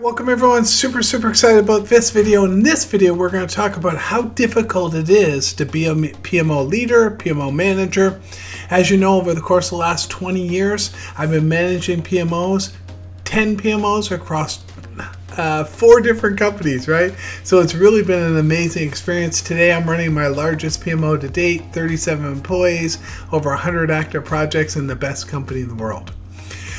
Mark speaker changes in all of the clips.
Speaker 1: Welcome everyone. Super excited about this video. In this video, we're going to talk about how difficult it is to be a PMO leader, PMO manager. As you know, over the course of the last 20 years, I've been managing PMOs, 10 PMOs across 4 different companies, right? So it's really been an amazing experience. Today, I'm running my largest PMO to date, 37 employees, over 100 active projects, and the best company in the world.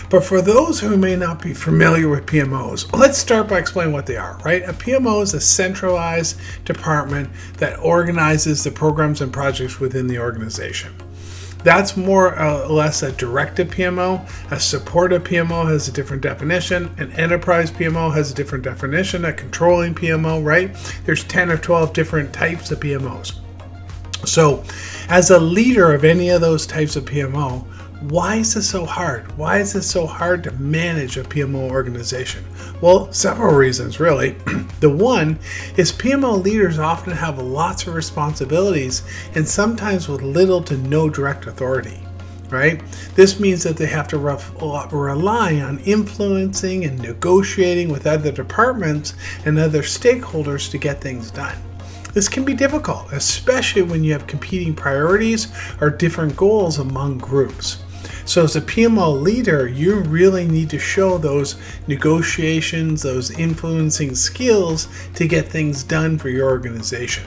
Speaker 1: But for those who may not be familiar with PMOs, let's start by explaining what they are, right? A PMO is a centralized department that organizes the programs and projects within the organization. That's more or less a directive PMO. A supportive PMO has a different definition. An enterprise PMO has a different definition. A controlling PMO, right? There's 10 or 12 different types of PMOs. So as a leader of any of those types of PMO, why is this so hard? Why is it so hard to manage a PMO organization? Well, several reasons, really. The one is PMO leaders often have lots of responsibilities and sometimes with little to no direct authority, right? This means that they have to rely on influencing and negotiating with other departments and other stakeholders to get things done. This can be difficult, especially when you have competing priorities or different goals among groups. So as a PMO leader, you really need to show those negotiations, those influencing skills to get things done for your organization.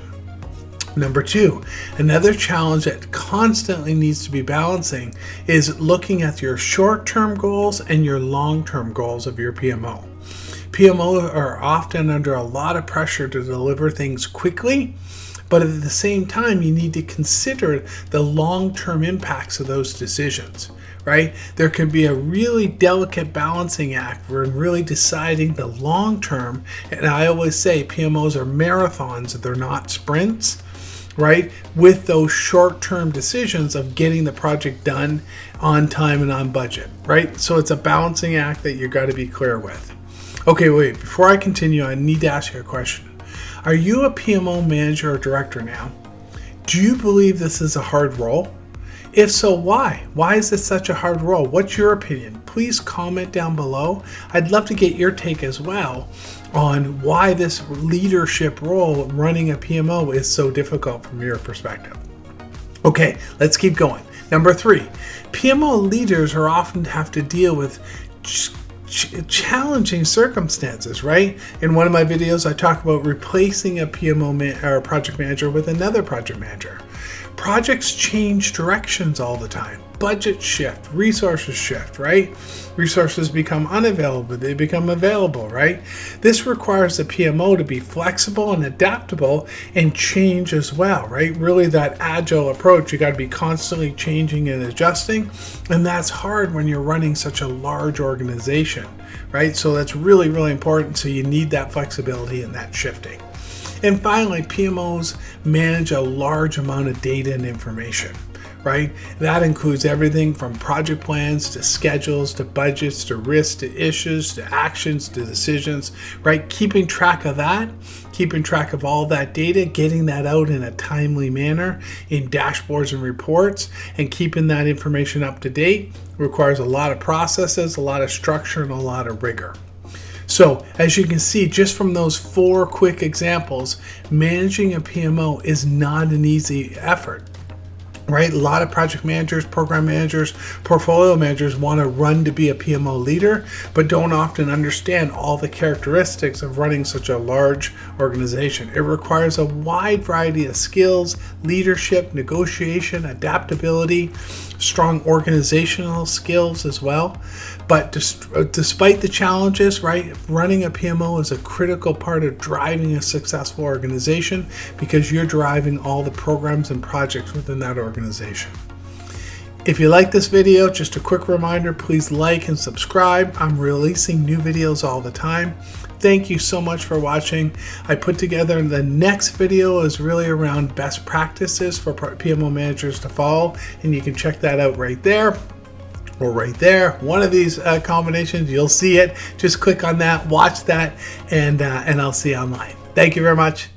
Speaker 1: Number 2, another challenge that constantly needs to be balancing is looking at your short-term goals and your long-term goals of your PMO. PMO are often under a lot of pressure to deliver things quickly, but at the same time, you need to consider the long-term impacts of those decisions, right? There can be a really delicate balancing act when really deciding the long-term, and I always say PMOs are marathons, they're not sprints, right? With those short-term decisions of getting the project done on time and on budget, right? So it's a balancing act that you've got to be clear with. Okay, wait, before I continue, I need to ask you a question. Are you a PMO manager or director now? Do you believe this is a hard role? If so, why? Why is this such a hard role? What's your opinion? Please comment down below. I'd love to get your take as well on why this leadership role running a PMO is so difficult from your perspective. Okay, let's keep going. Number 3, PMO leaders are often have to deal with challenging circumstances, right? In one of my videos, I talk about replacing a PMO or project manager with another project manager. Projects change directions all the time. Budgets shift, resources shift, right? Resources become unavailable, they become available, right? This requires the PMO to be flexible and adaptable and change as well, right? Really that agile approach, you got to be constantly changing and adjusting, and that's hard when you're running such a large organization, right? So that's really important, so you need that flexibility and that shifting. And finally, PMOs manage a large amount of data and information, right? That includes everything from project plans to schedules to budgets to risks to issues to actions to decisions, right? Keeping track of that, keeping track of all that data, getting that out in a timely manner in dashboards and reports, and keeping that information up to date requires a lot of processes, a lot of structure, and a lot of rigor. So as you can see, just from those 4 quick examples, managing a PMO is not an easy effort, right? A lot of project managers, program managers, portfolio managers want to run to be a PMO leader, but don't often understand all the characteristics of running such a large organization. It requires a wide variety of skills, leadership, negotiation, adaptability, strong organizational skills as well. But despite the challenges, right, running a PMO is a critical part of driving a successful organization because you're driving all the programs and projects within that organization. If you like this video, just a quick reminder, please like and subscribe. I'm releasing new videos all the time. Thank you so much for watching. I put together the next video is really around best practices for PMO managers to follow, and you can check that out right there or right there. One of these combinations, you'll see it. Just click on that, watch that, and I'll see you online. Thank you very much.